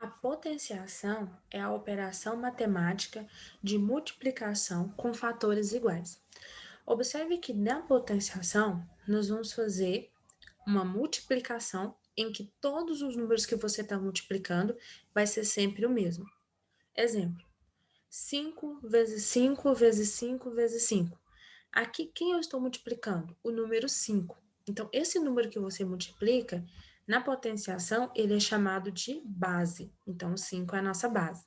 A potenciação é a operação matemática de multiplicação com fatores iguais. Observe que na potenciação, nós vamos fazer uma multiplicação em que todos os números que você está multiplicando vai ser sempre o mesmo. Exemplo, 5 vezes 5 vezes 5 vezes 5. Aqui, quem eu estou multiplicando? O número 5. Então, esse número que você multiplica, na potenciação, ele é chamado de base. Então, 5 é a nossa base.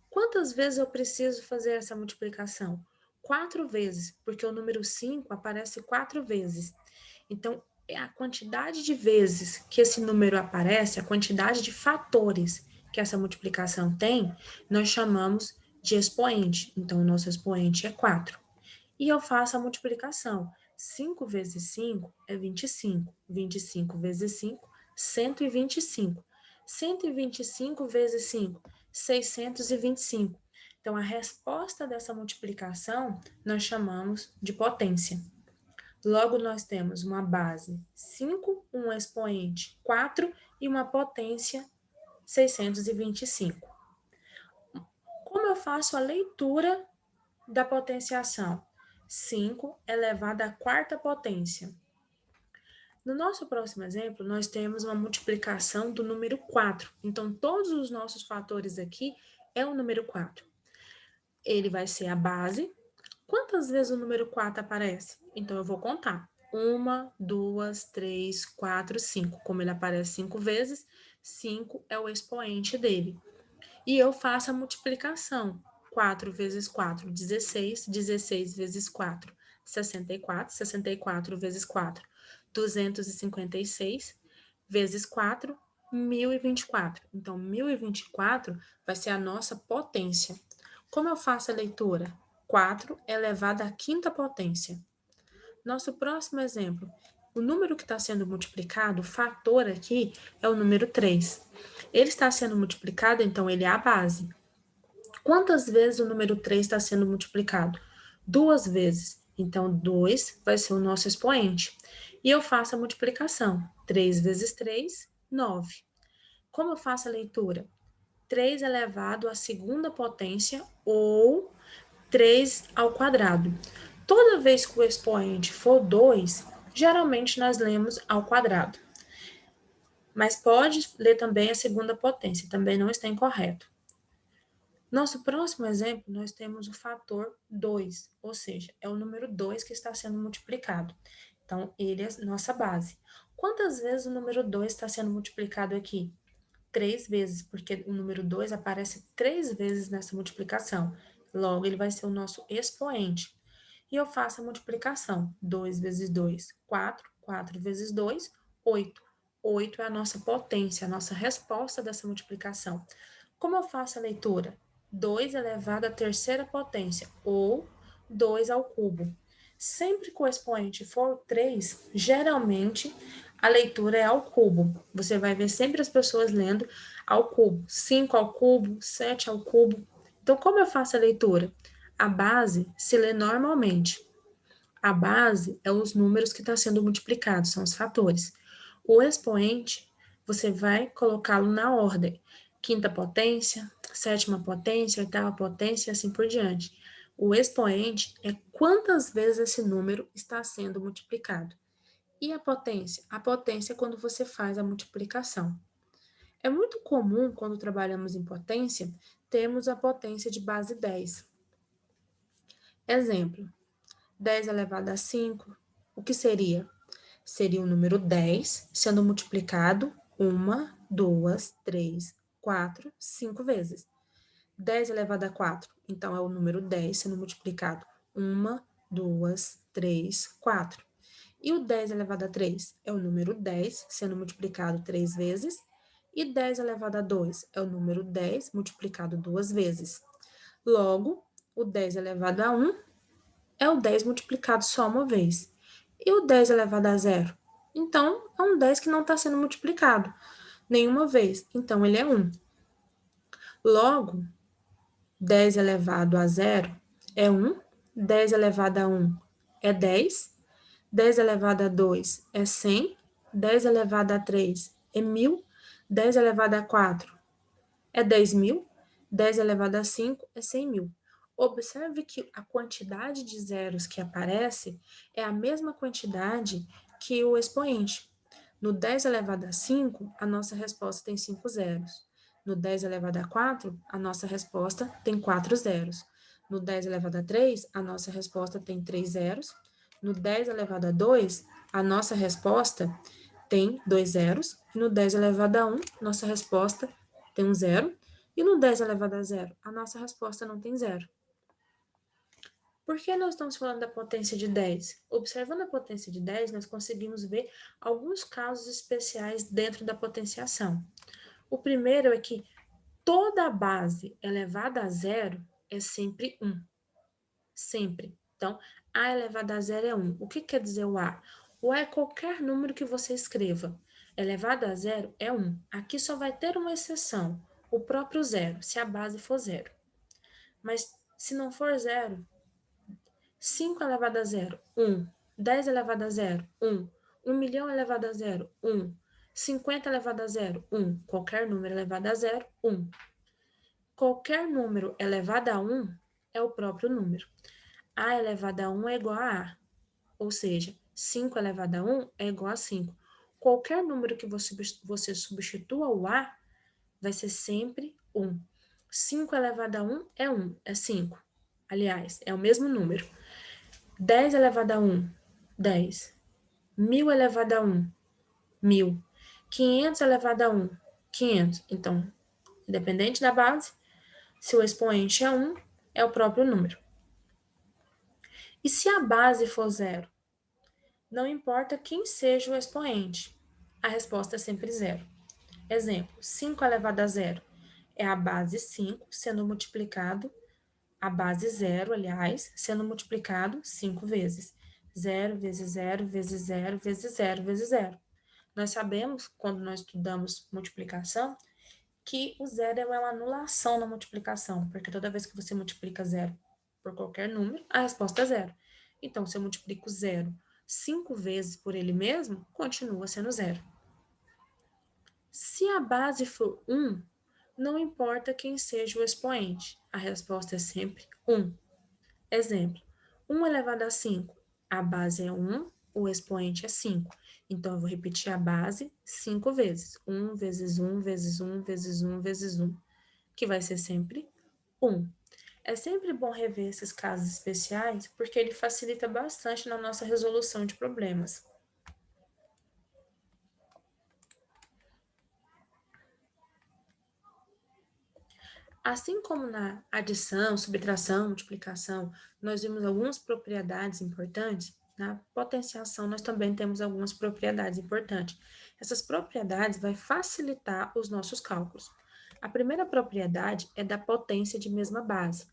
Quantas vezes eu preciso fazer essa multiplicação? 4 vezes, porque o número 5 aparece 4 vezes. Então, é a quantidade de vezes que esse número aparece, a quantidade de fatores que essa multiplicação tem, nós chamamos de expoente. Então, o nosso expoente é 4. E eu faço a multiplicação. 5 vezes 5 é 25. 25 vezes 5, 125. 125 vezes 5, 625. Então, a resposta dessa multiplicação nós chamamos de potência. Logo, nós temos uma base 5, um expoente 4 e uma potência 625. Como eu faço a leitura da potenciação? 5 elevado à quarta potência. No nosso próximo exemplo, nós temos uma multiplicação do número 4. Então, todos os nossos fatores aqui é o número 4. Ele vai ser a base. Quantas vezes o número 4 aparece? Então, eu vou contar. 1, 2, 3, 4, 5. Como ele aparece 5 vezes, 5 é o expoente dele. E eu faço a multiplicação. 4 vezes 4, 16. 16 vezes 4, 64. 64 vezes 4, 256. Vezes 4, 1024. Então, 1024 vai ser a nossa potência. Como eu faço a leitura? 4 elevado à quinta potência. Nosso próximo exemplo. O número que está sendo multiplicado, o fator aqui, é o número 3. Ele está sendo multiplicado, então ele é a base. Quantas vezes o número 3 está sendo multiplicado? 2 vezes. Então, 2 vai ser o nosso expoente. E eu faço a multiplicação. 3 vezes 3, 9. Como eu faço a leitura? 3 elevado à segunda potência ou 3 ao quadrado. Toda vez que o expoente for 2, geralmente nós lemos ao quadrado. Mas pode ler também a segunda potência, também não está incorreto. Nosso próximo exemplo, nós temos o fator 2, ou seja, é o número 2 que está sendo multiplicado. Então, ele é nossa base. Quantas vezes o número 2 está sendo multiplicado aqui? 3 vezes, porque o número 2 aparece 3 vezes nessa multiplicação. Logo, ele vai ser o nosso expoente. E eu faço a multiplicação. 2 vezes 2, 4. 4 vezes 2, 8. 8 é a nossa potência, a nossa resposta dessa multiplicação. Como eu faço a leitura? 2 elevado à terceira potência, ou 2 ao cubo. Sempre que o expoente for 3, geralmente a leitura é ao cubo. Você vai ver sempre as pessoas lendo ao cubo. 5 ao cubo, 7 ao cubo. Então, como eu faço a leitura? A base se lê normalmente. A base é os números que estão sendo multiplicados, são os fatores. O expoente, você vai colocá-lo na ordem. Quinta potência, sétima potência, oitava potência e assim por diante. O expoente é quantas vezes esse número está sendo multiplicado. E a potência? A potência é quando você faz a multiplicação. É muito comum, quando trabalhamos em potência, termos a potência de base 10. Exemplo, 10 elevado a 5, o que seria? Seria o número 10 sendo multiplicado 1, 2, 3, 4, 5 vezes. 10 elevado a 4, então é o número 10 sendo multiplicado 1, 2, 3, 4. E o 10 elevado a 3 é o número 10 sendo multiplicado 3 vezes. E 10 elevado a 2 é o número 10 multiplicado 2 vezes. Logo, o 10 elevado a 1 é o 10 multiplicado só uma vez. E o 10 elevado a zero? Então, é um 10 que não está sendo multiplicado nenhuma vez. Então, ele é 1. Logo, 10 elevado a zero é 1. 10 elevado a 1 é 10. 10 elevado a 2 é 100. 10 elevado a 3 é 1000. 10 elevado a 4 é 10.000, 10 elevado a 5 é 100.000. Observe que a quantidade de zeros que aparece é a mesma quantidade que o expoente. No 10 elevado a 5, a nossa resposta tem 5 zeros. No 10 elevado a 4, a nossa resposta tem 4 zeros. No 10 elevado a 3, a nossa resposta tem 3 zeros. No 10 elevado a 2, a nossa resposta tem 2 zeros. E no 10 elevado a 1, nossa resposta tem um zero. E no 10 elevado a 0, a nossa resposta não tem zero. Por que nós estamos falando da potência de 10? Observando a potência de 10, nós conseguimos ver alguns casos especiais dentro da potenciação. O primeiro é que toda base elevada a zero é sempre 1. Sempre. Então, A elevado a zero é 1. O que quer dizer o A? O A é qualquer número que você escreva. Elevado a zero é 1. Aqui só vai ter uma exceção, o próprio zero, se a base for zero. Mas se não for zero, 5 elevado a zero, 1. 10 elevado a zero, 1. 1 milhão elevado a zero, 1. 50 elevado a zero, 1. Qualquer número elevado a zero, 1. Qualquer número elevado a 1 é o próprio número. A elevado a 1 é igual a A. Ou seja, 5 elevado a 1 é igual a 5. Qualquer número que você substitua o A vai ser sempre 1. 5 elevado a 1 é 1, é 5. Aliás, é o mesmo número. 10 elevado a 1, 10. 1.000 elevado a 1, 1.000. 500 elevado a 1, 500. Então, independente da base, se o expoente é 1, é o próprio número. E se a base for zero? Não importa quem seja o expoente, a resposta é sempre zero. Exemplo, 5 elevado a zero é a base 5 sendo multiplicado, a base zero, aliás, sendo multiplicado 5 vezes. 0 vezes 0 vezes 0 vezes 0 vezes 0. Nós sabemos, quando nós estudamos multiplicação, que o zero é uma anulação na multiplicação, porque toda vez que você multiplica zero por qualquer número, a resposta é zero. Então, se eu multiplico zero 5 vezes por ele mesmo, continua sendo zero. Se a base for 1, não importa quem seja o expoente, a resposta é sempre 1. Exemplo, 1 elevado a 5, a base é 1, o expoente é 5. Então, eu vou repetir a base 5 vezes. 1 vezes 1 vezes 1 vezes 1 vezes 1, que vai ser sempre 1. É sempre bom rever esses casos especiais, porque ele facilita bastante na nossa resolução de problemas. Assim como na adição, subtração, multiplicação, nós vimos algumas propriedades importantes, na potenciação nós também temos algumas propriedades importantes. Essas propriedades vão facilitar os nossos cálculos. A primeira propriedade é da potência de mesma base.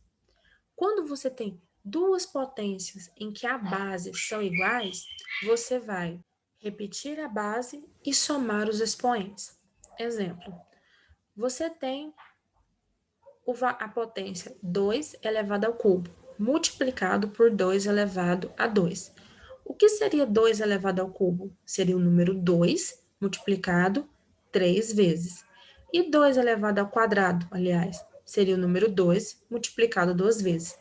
Quando você tem duas potências em que a base são iguais, você vai repetir a base e somar os expoentes. Exemplo, você tem a potência 2 elevado ao cubo, multiplicado por 2 elevado a 2. O que seria 2 elevado ao cubo? Seria o número 2 multiplicado 3 vezes. E 2 elevado ao quadrado, aliás, seria o número 2 multiplicado 2 vezes.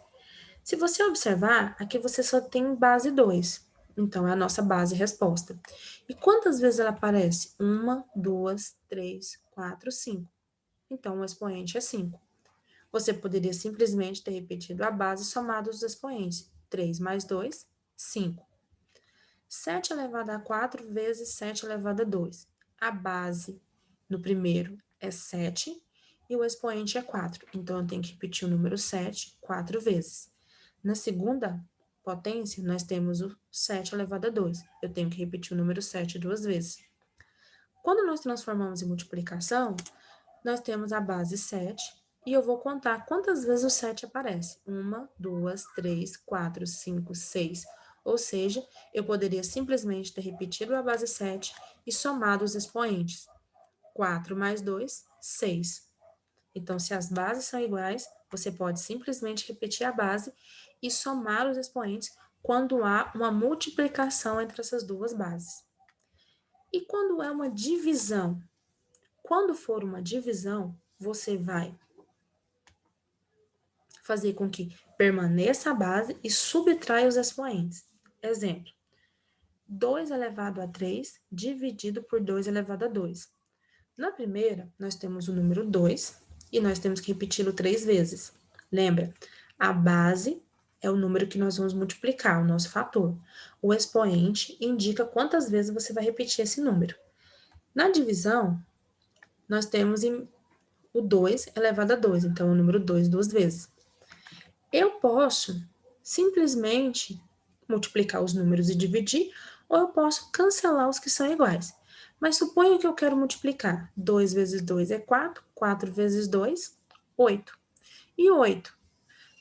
Se você observar, aqui você só tem base 2. Então, é a nossa base resposta. E quantas vezes ela aparece? 1, 2, 3, 4, 5. Então, o expoente é 5. Você poderia simplesmente ter repetido a base somado os expoentes. 3 mais 2, 5. 7 elevado a 4 vezes 7 elevado a 2. A base no primeiro é 7 e o expoente é 4. Então, eu tenho que repetir o número 7 4 vezes. Na segunda potência, nós temos o 7 elevado a 2. Eu tenho que repetir o número 7 duas vezes. Quando nós transformamos em multiplicação, nós temos a base 7 e eu vou contar quantas vezes o 7 aparece. 1, 2, 3, 4, 5, 6. Ou seja, eu poderia simplesmente ter repetido a base 7 e somado os expoentes. 4 mais 2, 6. Então, se as bases são iguais, você pode simplesmente repetir a base e somar os expoentes quando há uma multiplicação entre essas duas bases. E quando é uma divisão? Quando for uma divisão, você vai fazer com que permaneça a base e subtraia os expoentes. Exemplo, 2 elevado a 3 dividido por 2 elevado a 2. Na primeira, nós temos o número 2 e nós temos que repeti-lo 3 vezes. Lembra? A base é o número que nós vamos multiplicar, o nosso fator. O expoente indica quantas vezes você vai repetir esse número. Na divisão, nós temos o 2 elevado a 2, então o número 2 duas vezes. Eu posso simplesmente multiplicar os números e dividir, ou eu posso cancelar os que são iguais. Mas suponha que eu quero multiplicar. 2 vezes 2 é 4, 4 vezes 2, 8. E 8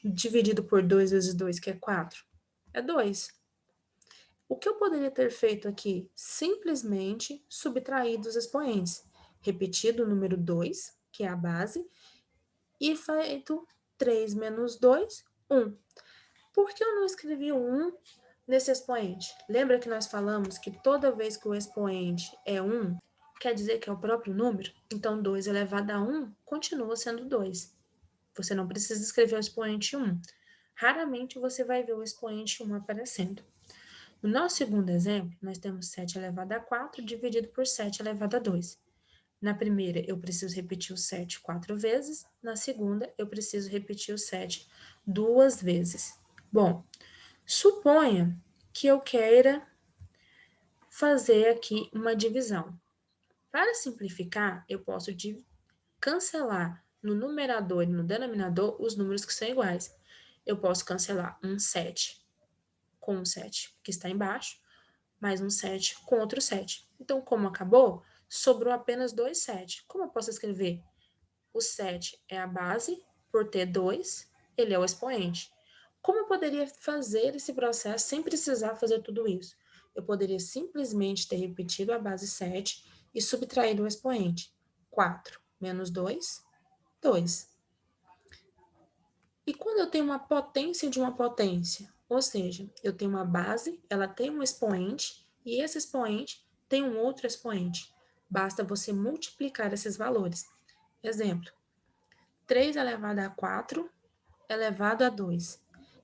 dividido por 2 vezes 2, que é 4, é 2. O que eu poderia ter feito aqui? Simplesmente subtraído os expoentes. Repetido o número 2, que é a base, e feito 3 menos 2, 1. Por que eu não escrevi o 1 nesse expoente? Lembra que nós falamos que toda vez que o expoente é 1, quer dizer que é o próprio número? Então, 2 elevado a 1 continua sendo 2. Você não precisa escrever o expoente 1. Raramente você vai ver o expoente 1 aparecendo. No nosso segundo exemplo, nós temos 7 elevado a 4 dividido por 7 elevado a 2. Na primeira, eu preciso repetir o 7 4 vezes. Na segunda, eu preciso repetir o 7 2 vezes. Bom, suponha que eu queira fazer aqui uma divisão. Para simplificar, eu posso cancelar no numerador e no denominador os números que são iguais. Eu posso cancelar um 7 com um 7 que está embaixo, mais um 7 com outro 7. Então, como acabou, sobrou apenas 2 7. Como eu posso escrever? O 7 é a base, por ter 2, ele é o expoente. Como eu poderia fazer esse processo sem precisar fazer tudo isso? Eu poderia simplesmente ter repetido a base 7 e subtraído o expoente. 4 menos 2, 2. E quando eu tenho uma potência de uma potência? Ou seja, eu tenho uma base, ela tem um expoente, e esse expoente tem um outro expoente. Basta você multiplicar esses valores. Exemplo, 3 elevado a 4 elevado a 2.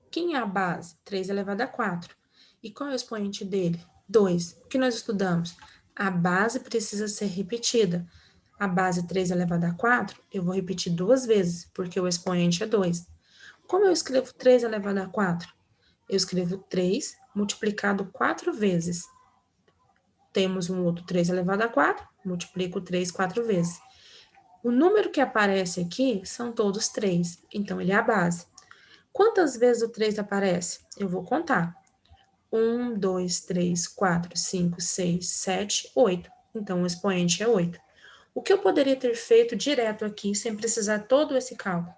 Quem é a base? 3 elevado a 4. E qual é o expoente dele? 2. O que nós estudamos? A base precisa ser repetida. A base 3 elevado a 4, eu vou repetir duas vezes, porque o expoente é 2. Como eu escrevo 3 elevado a 4? Eu escrevo 3 multiplicado 4 vezes. Temos um outro 3 elevado a 4, multiplico 3 4 vezes. O número que aparece aqui são todos 3, então ele é a base. Quantas vezes o 3 aparece? Eu vou contar. 1, 2, 3, 4, 5, 6, 7, 8. Então, o expoente é 8. O que eu poderia ter feito direto aqui, sem precisar todo esse cálculo?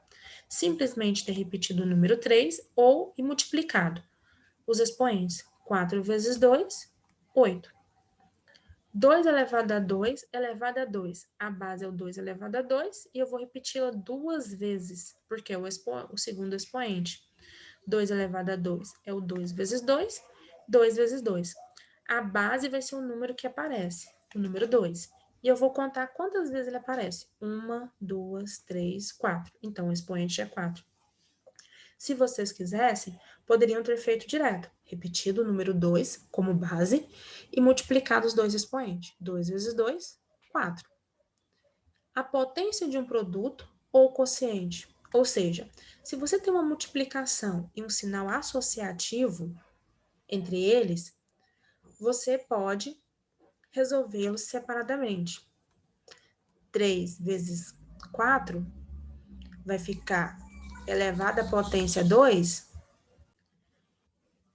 Simplesmente ter repetido o número 3 ou e multiplicado os expoentes. 4 vezes 2, 8. 2 elevado a 2 elevado a 2. A base é o 2 elevado a 2 e eu vou repeti-la duas vezes, porque é o segundo expoente. 2 elevado a 2 é o 2 vezes 2, 2 vezes 2. A base vai ser o número que aparece, o número 2. E eu vou contar quantas vezes ele aparece. 1, 2, 3, 4. Então, o expoente é 4. Se vocês quisessem, poderiam ter feito direto, repetido o número 2 como base e multiplicado os dois expoentes. 2 vezes 2, 4. A potência de um produto ou quociente. Ou seja, se você tem uma multiplicação e um sinal associativo entre eles, você pode resolvê-los separadamente. 3 vezes 4 vai ficar elevado à potência 2,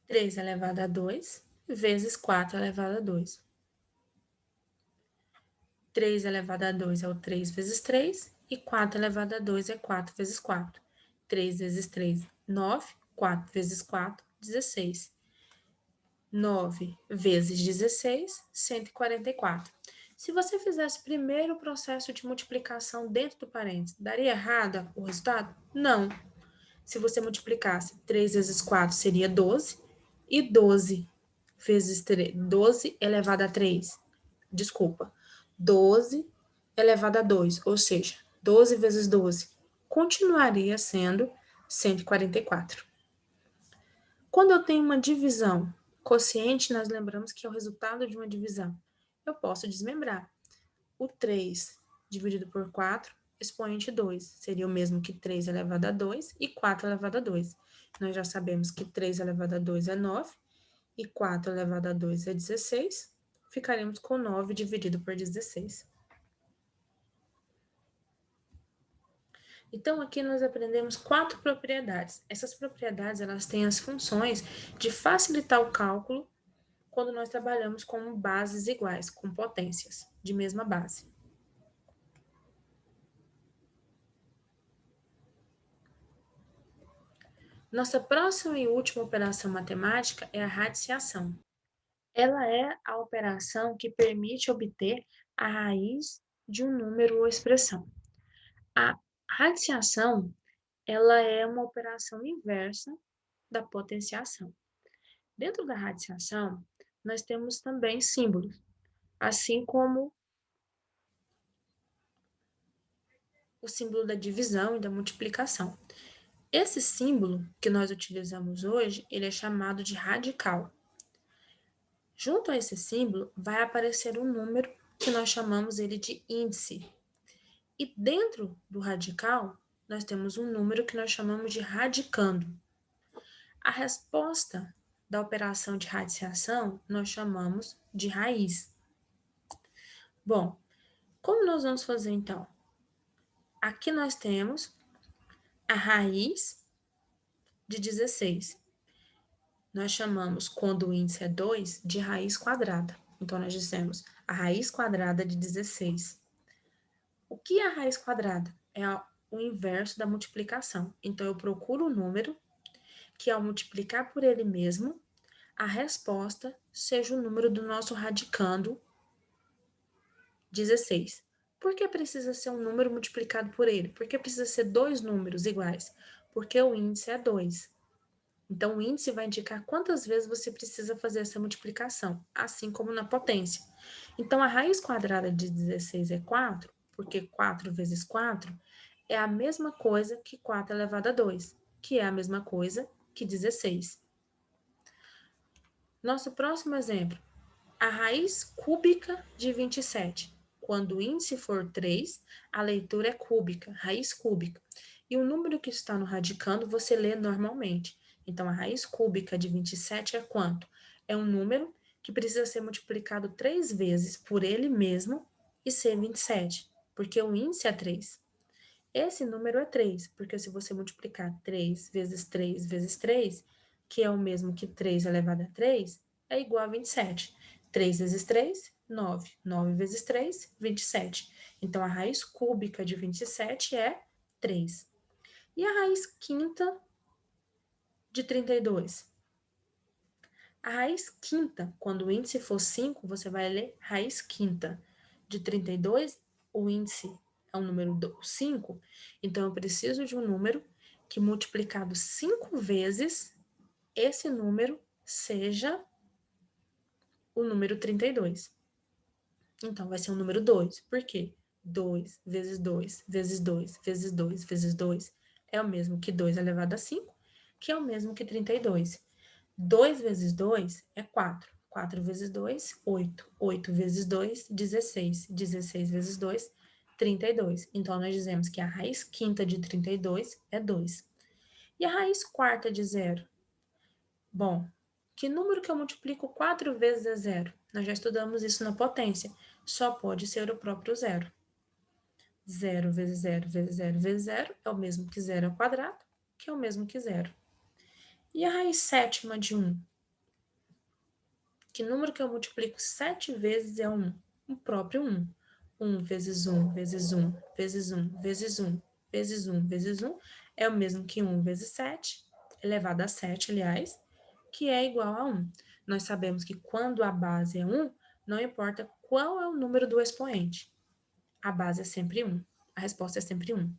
3 elevado a 2, vezes 4 elevado a 2. 3 elevado a 2 é o 3 vezes 3, e 4 elevado a 2 é 4 vezes 4. 3 vezes 3, 9. 4 vezes 4, 16. 9 vezes 16, 144. Se você fizesse primeiro o processo de multiplicação dentro do parênteses, daria errado o resultado? Não. Se você multiplicasse 3 vezes 4 seria 12, e 12 vezes 3, 12 elevado a 3, desculpa, 12 elevado a 2, ou seja, 12 vezes 12 continuaria sendo 144. Quando eu tenho uma divisão, quociente, nós lembramos que é o resultado de uma divisão. Eu posso desmembrar. O 3 dividido por 4, expoente 2, seria o mesmo que 3 elevado a 2 e 4 elevado a 2. Nós já sabemos que 3 elevado a 2 é 9 e 4 elevado a 2 é 16. Ficaremos com 9 dividido por 16. Então, aqui nós aprendemos 4 propriedades. Essas propriedades, elas têm as funções de facilitar o cálculo quando nós trabalhamos com bases iguais, com potências de mesma base. Nossa próxima e última operação matemática é a radiciação. Ela é a operação que permite obter a raiz de um número ou expressão. A radiciação, ela é uma operação inversa da potenciação. Dentro da radiciação, nós temos também símbolos, assim como o símbolo da divisão e da multiplicação. Esse símbolo que nós utilizamos hoje, ele é chamado de radical. Junto a esse símbolo, vai aparecer um número que nós chamamos ele de índice. E dentro do radical, nós temos um número que nós chamamos de radicando. A resposta da operação de radiciação, nós chamamos de raiz. Bom, como nós vamos fazer então? Aqui nós temos a raiz de 16. Nós chamamos, quando o índice é 2, de raiz quadrada. Então, nós dizemos a raiz quadrada de 16. O que é a raiz quadrada? É o inverso da multiplicação. Então, eu procuro um número que, ao multiplicar por ele mesmo, a resposta seja o número do nosso radicando 16. Por que precisa ser um número multiplicado por ele? Por que precisa ser dois números iguais? Porque o índice é 2. Então, o índice vai indicar quantas vezes você precisa fazer essa multiplicação, assim como na potência. Então, a raiz quadrada de 16 é 4, porque 4 vezes 4 é a mesma coisa que 4 elevado a 2, que é a mesma coisa que 16. Nosso próximo exemplo, a raiz cúbica de 27. Quando o índice for 3, a leitura é cúbica, raiz cúbica. E o número que está no radicando você lê normalmente. Então, a raiz cúbica de 27 é quanto? É um número que precisa ser multiplicado 3 vezes por ele mesmo e ser 27, porque o índice é 3. Esse número é 3, porque se você multiplicar 3 vezes 3 vezes 3, que é o mesmo que 3 elevado a 3, é igual a 27. 3 vezes 3, 9. 9 vezes 3, 27. Então, a raiz cúbica de 27 é 3. E a raiz quinta de 32? A raiz quinta, quando o índice for 5, você vai ler raiz quinta. De 32, o índice é o número 5, então eu preciso de um número que multiplicado 5 vezes, esse número seja o número 32. Então, vai ser o número 2. Por quê? 2 vezes 2 vezes 2 vezes 2 vezes 2 é o mesmo que 2 elevado a 5, que é o mesmo que 32. 2 vezes 2 é 4. 4 vezes 2, 8. 8 vezes 2, 16. 16 vezes 2, 32. Então, nós dizemos que a raiz quinta de 32 é 2. E a raiz quarta de 0? Bom, que número que eu multiplico 4 vezes é 0? Nós já estudamos isso na potência. Só pode ser o próprio zero. 0 vezes 0 vezes 0 vezes 0 é o mesmo que 0 ao quadrado, que é o mesmo que 0. E a raiz sétima de 1? Que número que eu multiplico 7 vezes é 1? O próprio 1. 1 vezes 1 vezes 1 vezes 1 vezes 1 vezes 1 vezes 1 é o mesmo que 1 vezes 7, elevado a 7, aliás, que é igual a 1. Nós sabemos que quando a base é 1, não importa qual é o número do expoente. A base é sempre 1. A resposta é sempre 1.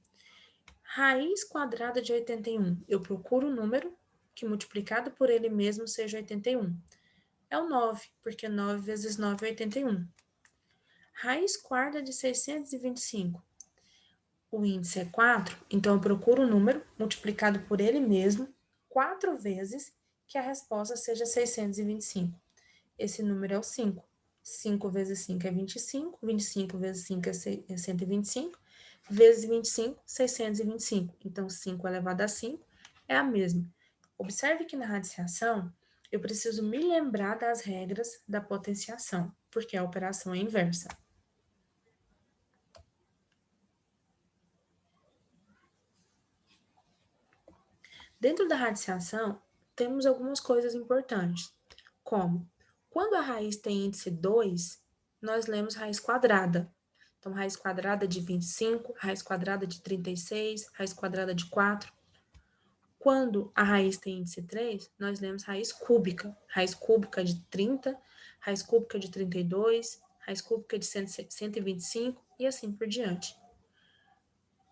Raiz quadrada de 81. Eu procuro um número que multiplicado por ele mesmo seja 81. É o 9, porque 9 vezes 9 é 81. Raiz quarta de 625. o índice é 4, então eu procuro o número multiplicado por ele mesmo 4 vezes que a resposta seja 625. Esse número é o 5. 5 vezes 5 é 25, 25 vezes 5 é 125, vezes 25, 625. Então, 5 elevado a 5 é a mesma. Observe que na radiciação, eu preciso me lembrar das regras da potenciação, porque a operação é inversa. Dentro da radiciação, temos algumas coisas importantes, como quando a raiz tem índice 2, nós lemos raiz quadrada. Então, raiz quadrada de 25, raiz quadrada de 36, raiz quadrada de 4. Quando a raiz tem índice 3, nós lemos raiz cúbica de 30, raiz cúbica de 32, raiz cúbica de 125 e assim por diante.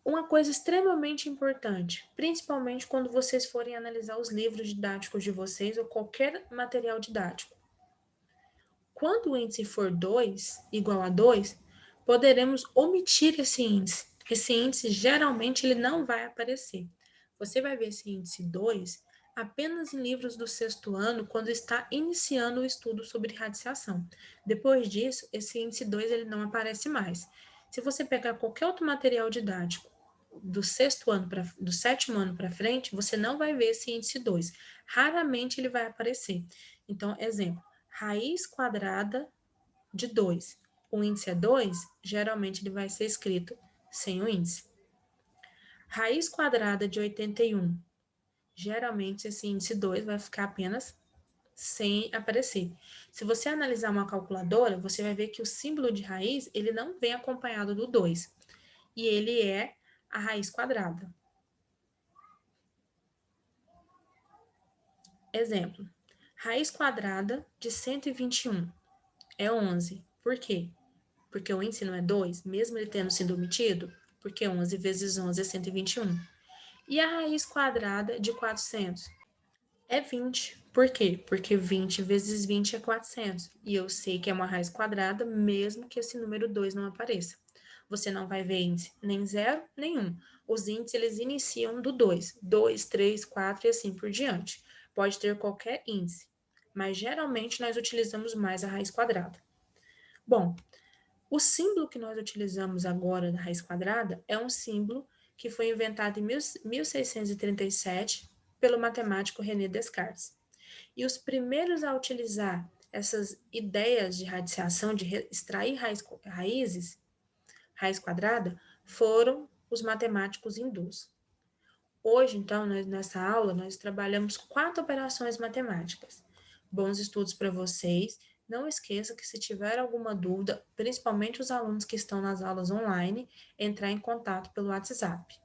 Uma coisa extremamente importante, principalmente quando vocês forem analisar os livros didáticos de vocês ou qualquer material didático. Quando o índice for 2, igual a 2, poderemos omitir esse índice. Esse índice geralmente ele não vai aparecer. Você vai ver esse índice 2 apenas em livros do 6º ano, quando está iniciando o estudo sobre radiciação. Depois disso, esse índice 2 ele não aparece mais. Se você pegar qualquer outro material didático do 6º ano do 7º ano para frente, você não vai ver esse índice 2. Raramente ele vai aparecer. Então, exemplo, raiz quadrada de 2. O índice é 2, geralmente ele vai ser escrito sem o índice. Raiz quadrada de 81. Geralmente esse índice 2 vai ficar apenas sem aparecer. Se você analisar uma calculadora, você vai ver que o símbolo de raiz, ele não vem acompanhado do 2. E ele é a raiz quadrada. Exemplo, raiz quadrada de 121 é 11. Por quê? Porque o índice não é 2, mesmo ele tendo sido omitido, porque 11 vezes 11 é 121. E a raiz quadrada de 400 é 20. Por quê? Porque 20 vezes 20 é 400. E eu sei que é uma raiz quadrada, mesmo que esse número 2 não apareça. Você não vai ver índice nem 0, nem 1. Os índices, eles iniciam do 2. 2, 3, 4 e assim por diante. Pode ter qualquer índice, mas geralmente nós utilizamos mais a raiz quadrada. Bom, o símbolo que nós utilizamos agora da raiz quadrada é um símbolo que foi inventado em 1637 pelo matemático René Descartes. E os primeiros a utilizar essas ideias de radiciação, de extrair raiz quadrada, foram os matemáticos hindus. Hoje, então, nessa aula, nós trabalhamos 4 operações matemáticas. Bons estudos para vocês. Não esqueça que se tiver alguma dúvida, principalmente os alunos que estão nas aulas online, entrar em contato pelo WhatsApp.